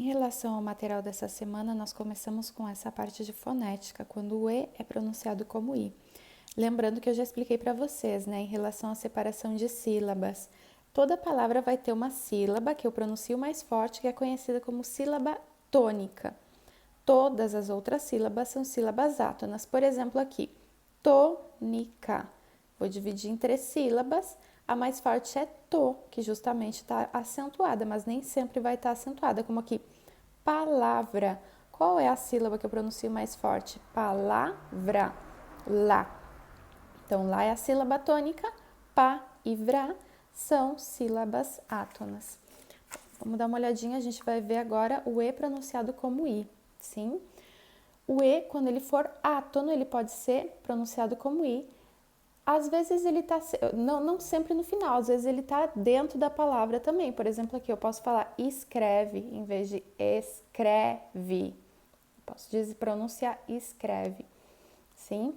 Em relação ao material dessa semana, nós começamos com essa parte de fonética, quando o E é pronunciado como I. Lembrando que eu já expliquei para vocês, né, em relação à separação de sílabas. Toda palavra vai ter uma sílaba que eu pronuncio mais forte, que é conhecida como sílaba tônica. Todas as outras sílabas são sílabas átonas. Por exemplo, aqui, tônica. Vou dividir em 3 sílabas. A mais forte é to, que justamente está acentuada, mas nem sempre vai estar acentuada, como aqui, palavra. Qual é a sílaba que eu pronuncio mais forte? Palavra. Lá. Então, lá é a sílaba tônica, pá e vrá são sílabas átonas. Vamos dar uma olhadinha, a gente vai ver agora o E pronunciado como I, sim? O E, quando ele for átono, ele pode ser pronunciado como I. Às vezes ele está, não sempre no final, às vezes ele está dentro da palavra também. Por exemplo, aqui eu posso falar escreve em vez de escreve. Posso pronunciar escreve, sim?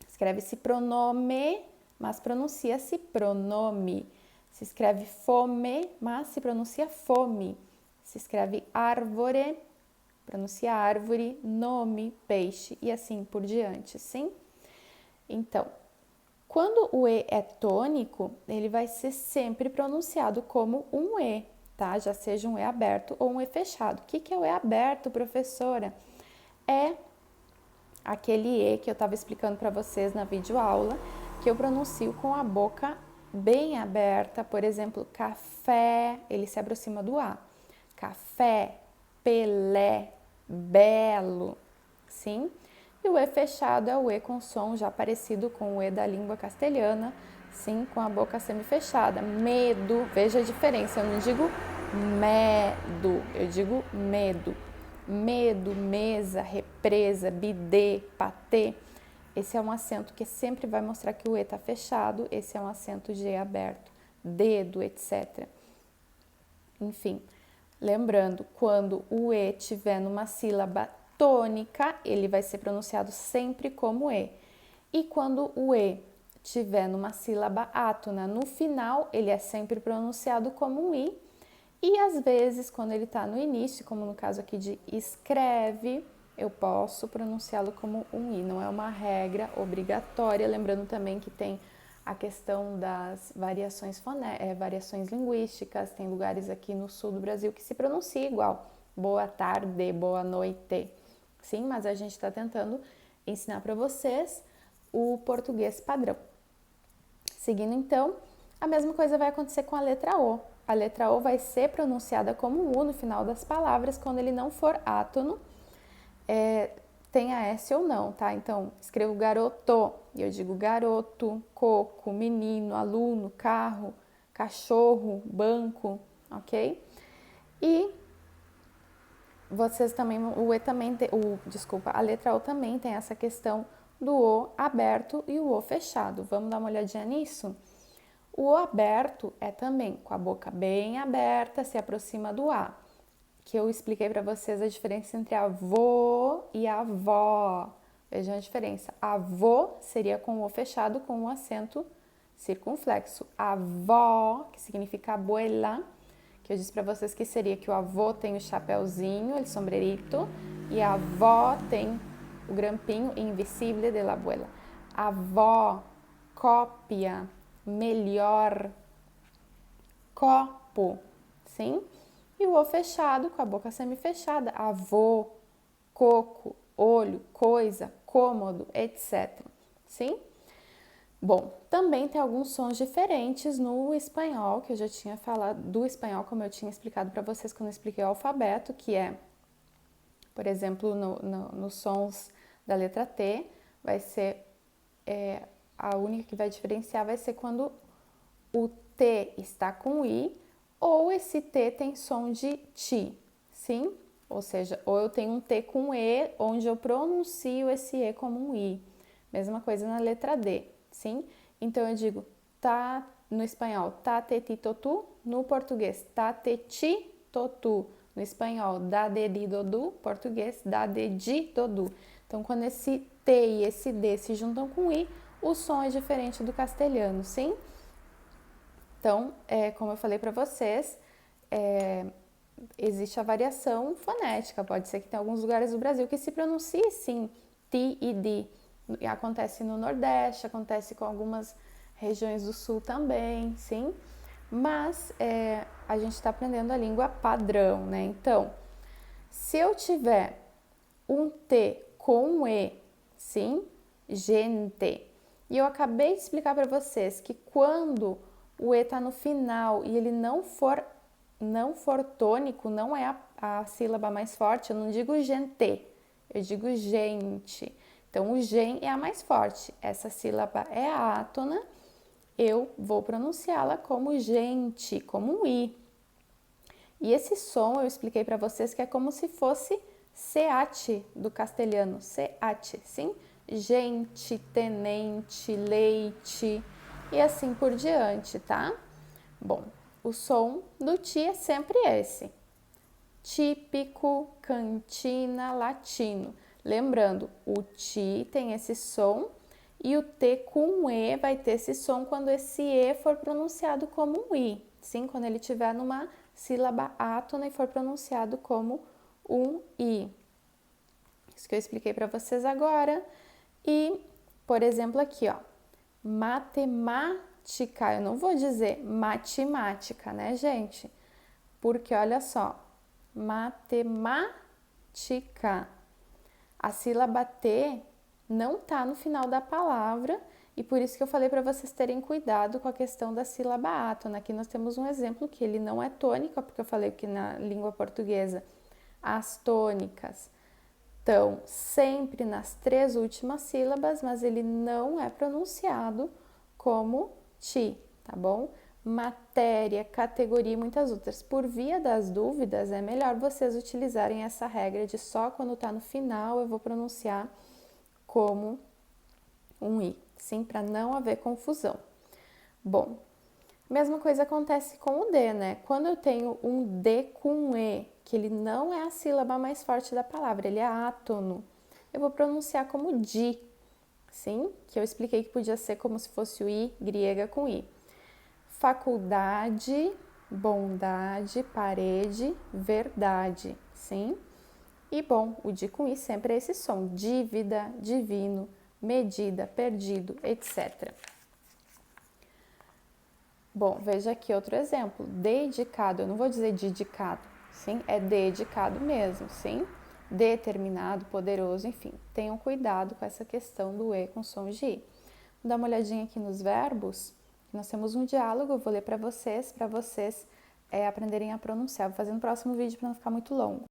Escreve-se pronome, mas pronuncia-se pronome. Se escreve fome, mas se pronuncia fome. Se escreve árvore, pronuncia árvore, nome, peixe e assim por diante, sim? Então, quando o E é tônico, ele vai ser sempre pronunciado como um E, tá? Já seja um E aberto ou um E fechado. O que é o E aberto, professora? É aquele E que eu estava explicando para vocês na videoaula, que eu pronuncio com a boca bem aberta. Por exemplo, café, ele se aproxima do A. Café, Pelé, belo, sim? E o E fechado é o E com som já parecido com o E da língua castelhana, sim, com a boca semi-fechada. Medo, veja a diferença, eu não digo medo, eu digo medo. Medo, mesa, represa, bidê, patê. Esse é um acento que sempre vai mostrar que o E está fechado, esse é um acento de E aberto. Dedo, etc. Enfim, lembrando, quando o E tiver numa sílaba tônica, ele vai ser pronunciado sempre como E. E quando o E tiver numa sílaba átona no final, ele é sempre pronunciado como um I. E às vezes, quando ele está no início, como no caso aqui de escreve, eu posso pronunciá-lo como um I. Não é uma regra obrigatória. Lembrando também que tem a questão das variações linguísticas. Tem lugares aqui no sul do Brasil que se pronuncia igual. Boa tarde, boa noite. Sim, mas a gente está tentando ensinar para vocês o português padrão. Seguindo então, a mesma coisa vai acontecer com a letra O. A letra O vai ser pronunciada como um U no final das palavras quando ele não for átono, tenha S ou não, tá? Então, escrevo garoto e eu digo garoto, coco, menino, aluno, carro, cachorro, banco, ok? E vocês também, a letra O também tem essa questão do O aberto e o O fechado. Vamos dar uma olhadinha nisso? O O aberto é também com a boca bem aberta, se aproxima do A, que eu expliquei para vocês a diferença entre avô e avó. Vejam a diferença. Avô seria com o O fechado, com o acento circunflexo. Avó, que significa abuela, que eu disse para vocês que seria que o avô tem o chapéuzinho, o sombrerito, e a avó tem o grampinho invisível de la abuela. Avó, cópia, melhor, copo, sim? E o O fechado, com a boca semi-fechada, avô, coco, olho, coisa, cômodo, etc. Sim? Bom, também tem alguns sons diferentes no espanhol, que eu já tinha falado do espanhol, como eu tinha explicado para vocês quando eu expliquei o alfabeto, que é, por exemplo, nos sons da letra T, vai ser, a única que vai diferenciar vai ser quando o T está com I, ou esse T tem som de ti, sim? Ou seja, ou eu tenho um T com E, onde eu pronuncio esse E como um I. Mesma coisa na letra D, sim? Então eu digo tá no espanhol, tá te ti totu, no português, tá te ti totu. No espanhol, dá de di dodu, português, dá de di dodu. Então, quando esse T e esse D se juntam com I, o som é diferente do castelhano, sim? Então, como eu falei para vocês, existe a variação fonética, pode ser que tenha alguns lugares do Brasil que se pronuncie sim, ti e di. Acontece no Nordeste, acontece com algumas regiões do Sul também, sim? Mas a gente está aprendendo a língua padrão, né? Então, se eu tiver um T com um E, sim? Gente. E eu acabei de explicar para vocês que quando o E está no final e ele não for tônico, não é a sílaba mais forte, eu não digo gente, eu digo gente. Então, o gen é a mais forte. Essa sílaba é a átona, eu vou pronunciá-la como gente, como um i. E esse som eu expliquei para vocês que é como se fosse seate do castelhano, seate, sim? Gente, tenente, leite e assim por diante, tá? Bom, o som do ti é sempre esse. Típico, cantina, latino. Lembrando, o ti tem esse som e o T com E vai ter esse som quando esse E for pronunciado como um I. Sim, quando ele estiver numa sílaba átona e for pronunciado como um I. Isso que eu expliquei para vocês agora. E, por exemplo, aqui, ó, matemática. Eu não vou dizer matemática, né, gente? Porque olha só, matemática. A sílaba T não tá no final da palavra e por isso que eu falei para vocês terem cuidado com a questão da sílaba átona. Aqui nós temos um exemplo que ele não é tônica, porque eu falei que na língua portuguesa as tônicas estão sempre nas 3 últimas sílabas, mas ele não é pronunciado como ti, tá bom? Matéria, categoria e muitas outras. Por via das dúvidas, é melhor vocês utilizarem essa regra de só quando está no final eu vou pronunciar como um i, sim, para não haver confusão. Bom, mesma coisa acontece com o D, né? Quando eu tenho um D com E, que ele não é a sílaba mais forte da palavra, ele é átono, eu vou pronunciar como di, sim? Que eu expliquei que podia ser como se fosse o I grega com I. Faculdade, bondade, parede, verdade, sim? E bom, o di com I sempre é esse som, dívida, divino, medida, perdido, etc. Bom, veja aqui outro exemplo, dedicado, eu não vou dizer dedicado, sim? É dedicado mesmo, sim? Determinado, poderoso, enfim. Tenham cuidado com essa questão do E com som de I. Vou dar uma olhadinha aqui nos verbos. Nós temos um diálogo, eu vou ler para vocês aprenderem a pronunciar. Vou fazer no próximo vídeo para não ficar muito longo.